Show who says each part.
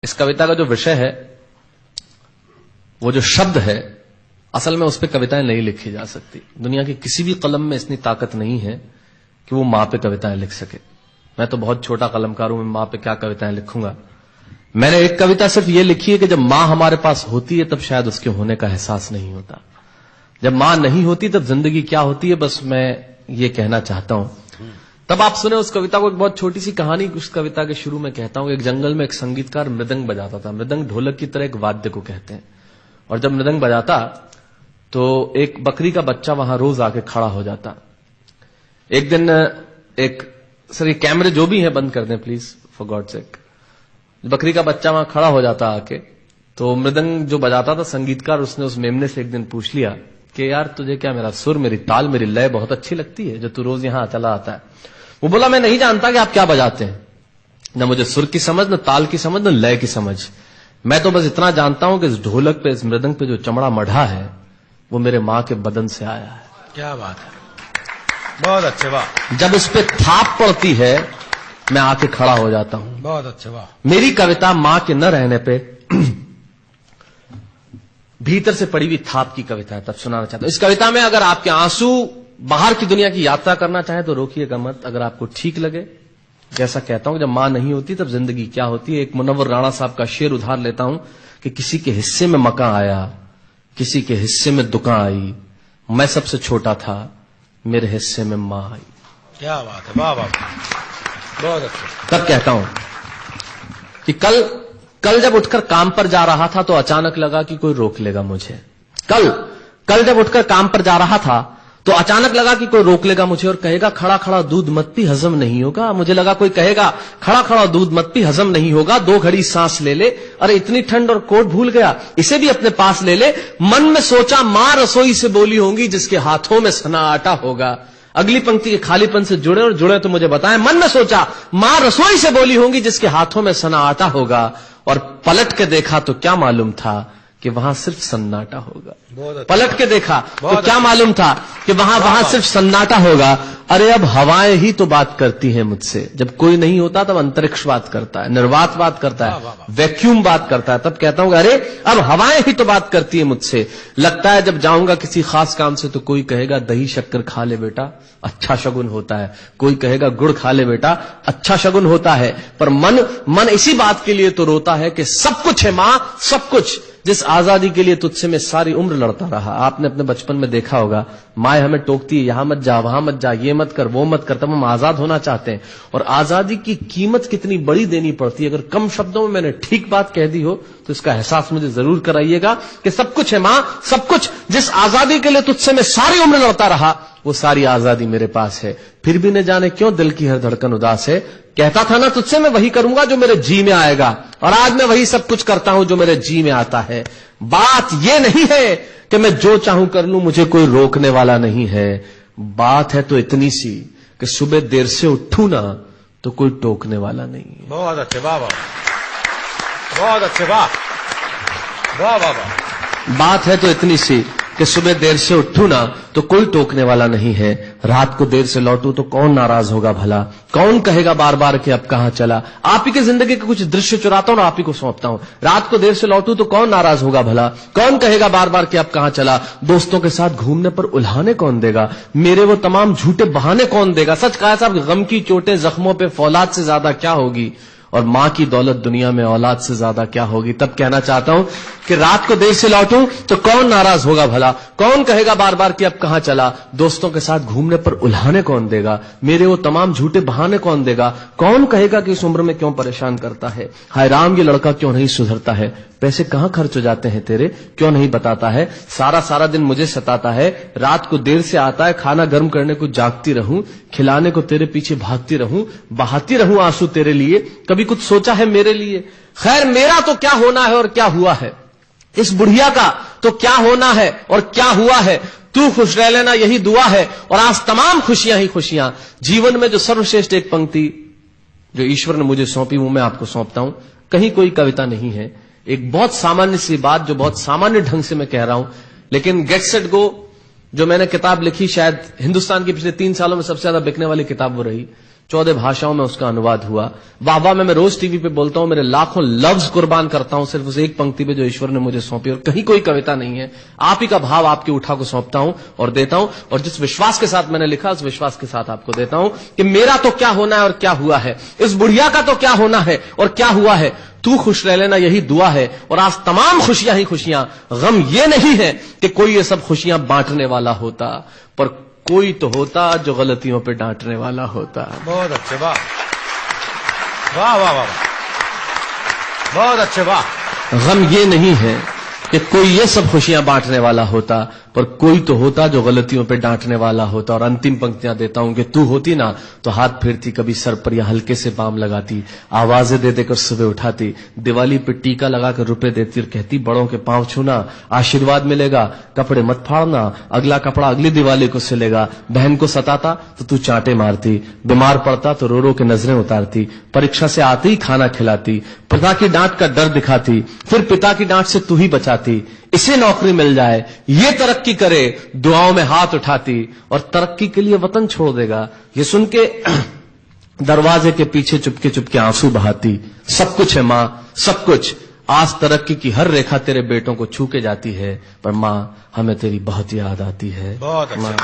Speaker 1: इस कविता का जो विषय है, वो जो शब्द है, असल में उस पर कविताएं नहीं लिखी जा सकती। दुनिया की किसी भी कलम में इतनी ताकत नहीं है कि वो मां पे कविताएं लिख सके। मैं तो बहुत छोटा कलमकार हूं, मैं मां पे क्या कविताएं लिखूंगा। मैंने एक कविता सिर्फ ये लिखी है कि जब मां हमारे पास होती है तब शायद उसके होने का एहसास नहीं होता। जब मां नहीं होती तब जिंदगी क्या होती है, बस मैं ये कहना चाहता हूं। तब आप सुने उस कविता को। एक बहुत छोटी सी कहानी उस कविता के शुरू में कहता हूं। एक जंगल में एक संगीतकार मृदंग बजाता था। मृदंग ढोलक की तरह एक वाद्य को कहते हैं। और जब मृदंग बजाता तो एक बकरी का बच्चा वहां रोज आके खड़ा हो जाता। एक दिन सर ये कैमरे जो भी है बंद कर दें प्लीज, फॉर गॉड सेक। बकरी का बच्चा वहां खड़ा हो जाता आके, तो मृदंग जो बजाता था संगीतकार, उसने उस मेमने से एक दिन पूछ लिया कि यार तुझे क्या मेरा सुर, मेरी ताल, मेरी लय बहुत अच्छी लगती है जो तू रोज यहां चला आता है। वो बोला मैं नहीं जानता कि आप क्या बजाते हैं, न मुझे सुर की समझ, न ताल की समझ, न लय की समझ। मैं तो बस इतना जानता हूं कि इस ढोलक पे, इस मृदंग पे जो चमड़ा मढ़ा है वो मेरे मां के बदन से आया है।
Speaker 2: क्या बात है, बहुत अच्छे, वाह।
Speaker 1: जब उस पे थाप पड़ती है मैं आके खड़ा हो जाता हूं।
Speaker 2: बहुत अच्छे, वाह।
Speaker 1: मेरी कविता मां के न रहने पे भीतर से पड़ी हुई थाप की कविता है, तब सुनाना चाहता हूं। इस कविता में अगर आपके आंसू बाहर की दुनिया की यात्रा करना चाहे तो रोकिएगा मत। अगर आपको ठीक लगे, जैसा कहता हूं जब मां नहीं होती तब जिंदगी क्या होती है। एक मुनव्वर राणा साहब का शेर उधार लेता हूं कि किसी के हिस्से में मकान आया, किसी के हिस्से में दुकान आई, मैं सबसे छोटा था, मेरे हिस्से में मां आई।
Speaker 2: क्या बात है, वाह वाह, बहुत अच्छा।
Speaker 1: तब कहता हूं कि कल जब उठकर काम पर जा रहा था तो अचानक लगा कि कोई रोक लेगा मुझे। कल जब उठकर काम पर जा रहा था तो अचानक लगा कि कोई रोक लेगा मुझे और कहेगा खड़ा खड़ा दूध मत पी, हजम नहीं होगा। मुझे लगा कोई कहेगा खड़ा खड़ा दूध मत पी, हजम नहीं होगा। 2 घड़ी सांस ले ले, अरे इतनी ठंड और कोट भूल गया, इसे भी अपने पास ले ले। मन में सोचा मां रसोई से बोली होंगी जिसके हाथों में सना आटा होगा। अगली पंक्ति के खालीपन से जुड़े और जुड़े तो मुझे बताएं। मन में सोचा मां रसोई से बोली होंगी जिसके हाथों में सना आटा होगा, और पलट के देखा तो क्या मालूम था कि वहां सिर्फ सन्नाटा होगा। पलट के देखा तो क्या मालूम था कि वहां सिर्फ सन्नाटा होगा। अरे अब हवाएं ही तो बात करती हैं मुझसे। जब कोई नहीं होता तब अंतरिक्ष बात करता है, निर्वात बात करता है, वैक्यूम बात करता है। तब कहता हूं अरे अब हवाएं ही तो बात करती है मुझसे। लगता है जब जाऊंगा किसी खास काम से तो कोई कहेगा दही शक्कर खा ले बेटा, अच्छा शगुन होता है। कोई कहेगा गुड़ खा ले बेटा, अच्छा शगुन होता है। पर मन इसी बात के लिए तो रोता है कि सब कुछ है मां, सब कुछ, जिस आजादी के लिए तुझसे मैं सारी उम्र लड़ता रहा। आपने अपने बचपन में देखा होगा, माए हमें टोकती है, यहां मत जा, वहां मत जा, ये मत कर, वो मत कर। तब हम आजाद होना चाहते हैं, और आजादी की कीमत कितनी बड़ी देनी पड़ती है। अगर कम शब्दों में मैंने ठीक बात कह दी हो तो इसका एहसास मुझे जरूर कराइएगा कि सब कुछ है मां, सब कुछ, जिस आजादी के लिए तुझसे मैं सारी उम्र लड़ता रहा वो सारी आजादी मेरे पास है। फिर भी न जाने क्यों दिल की हर धड़कन उदास है। कहता था ना तुझसे मैं वही करूंगा जो मेरे जी में आएगा, और आज मैं वही सब कुछ करता हूं जो मेरे जी में आता है। बात यह नहीं है कि मैं जो चाहूं कर लूं, मुझे कोई रोकने वाला नहीं है। बात है तो इतनी सी कि सुबह देर से उठूं ना तो कोई टोकने वाला नहीं है।
Speaker 2: बहुत अच्छे, वाह वाह, बहुत अच्छे, वाह वाह वाह वाह।
Speaker 1: बात है तो इतनी सी कि सुबह देर से उठूं ना तो कोई टोकने वाला नहीं है। रात को देर से लौटूं तो कौन नाराज होगा भला, कौन कहेगा बार बार कि अब कहां चला। आप ही की जिंदगी के कुछ दृश्य चुराता हूं और आप ही को सौंपता हूं। रात को देर से लौटूं तो कौन नाराज होगा भला, कौन कहेगा बार बार कि अब कहां चला। दोस्तों के साथ घूमने पर उल्हाने कौन देगा, मेरे वो तमाम झूठे बहाने कौन देगा। सच कहा साहब, गम की चोटें जख्मों पे फौलाद से ज्यादा क्या होगी, और मां की दौलत दुनिया में औलाद से ज्यादा क्या होगी। तब कहना चाहता हूं कि रात को देर से लौटूं तो कौन नाराज होगा भला, कौन कहेगा बार बार कि अब कहां चला। दोस्तों के साथ घूमने पर उल्हाने कौन देगा, मेरे वो तमाम झूठे बहाने कौन देगा। कौन कहेगा कि इस उम्र में क्यों परेशान करता है। हाय राम, ये लड़का क्यों नहीं सुधरता है। पैसे कहां खर्च हो जाते हैं तेरे, क्यों नहीं बताता है। सारा दिन मुझे सताता है, रात को देर से आता है, खाना गर्म करने को जागती रहूं, खिलाने को तेरे पीछे भागती रहूं, बहाती रहूं आंसू तेरे लिए। कभी कुछ सोचा है मेरे लिए। खैर मेरा तो क्या होना है और क्या हुआ है, इस बुढ़िया का तो क्या होना है और क्या हुआ है। तू खुश रह लेना यही दुआ है, और आज तमाम खुशियां ही खुशियां। जीवन में जो सर्वश्रेष्ठ एक पंक्ति जो ईश्वर ने मुझे सौंपी वो मैं आपको सौंपता हूं। कहीं कोई कविता नहीं है, एक बहुत सामान्य सी बात जो बहुत सामान्य ढंग से मैं कह रहा हूं, लेकिन गेट सेट गो जो मैंने किताब लिखी, शायद हिंदुस्तान की पिछले 3 सालों में सबसे ज्यादा बिकने वाली किताब वो रही। 14 भाषाओं में उसका अनुवाद हुआ। वाह में मैं रोज टीवी पे बोलता हूं, मेरे लाखों लफ्ज कुर्बान करता हूं सिर्फ उस एक पंक्ति पे जो ईश्वर ने मुझे सौंपी, और कहीं कोई कविता नहीं है। आप ही का भाव आपकी उठा को सौंपता हूं और देता हूं, और जिस विश्वास के साथ मैंने लिखा उस विश्वास के साथ आपको देता हूं कि मेरा तो क्या होना है और क्या हुआ है, इस बुढ़िया का तो क्या होना है और क्या हुआ है, तू खुश रह लेना, यही दुआ है। और आज तमाम खुशियां ही खुशियां, गम ये नहीं है कि कोई ये सब खुशियां बांटने वाला होता, पर कोई तो होता जो गलतियों पे डांटने वाला होता।
Speaker 2: बहुत अच्छे, वाह वाह वाह वाह, बहुत अच्छे, वाह।
Speaker 1: गम ये नहीं है कि कोई ये सब खुशियां बांटने वाला होता, पर कोई तो होता जो गलतियों पे डांटने वाला होता। और अंतिम पंक्तियां देता हूं कि तू होती ना तो हाथ फेरती कभी सर पर या हल्के से बाम लगाती, आवाजें दे देकर सुबह उठाती, दिवाली पे टीका लगाकर रुपए देती और कहती बड़ों के पांव छूना, आशीर्वाद मिलेगा, कपड़े मत फाड़ना, अगला कपड़ा अगली दिवाली को सिलेगा। बहन को सताता तो तू चांटे मारती, बीमार पड़ता तो रो रो के नजरें उतारती, परीक्षा से आते ही खाना खिलाती, पिता की डांट का डर दिखाती, फिर पिता की डांट से तू ही बचाती, इसे नौकरी मिल जाए, ये तरक्की करे, दुआओं में हाथ उठाती, और तरक्की के लिए वतन छोड़ देगा, ये सुन के दरवाजे के पीछे चुपके चुपके आंसू बहाती। सब कुछ है मां, सब कुछ, आज तरक्की की हर रेखा तेरे बेटों को छू के जाती है, पर मां हमें तेरी बहुत याद आती है।
Speaker 2: बहुत अच्छा।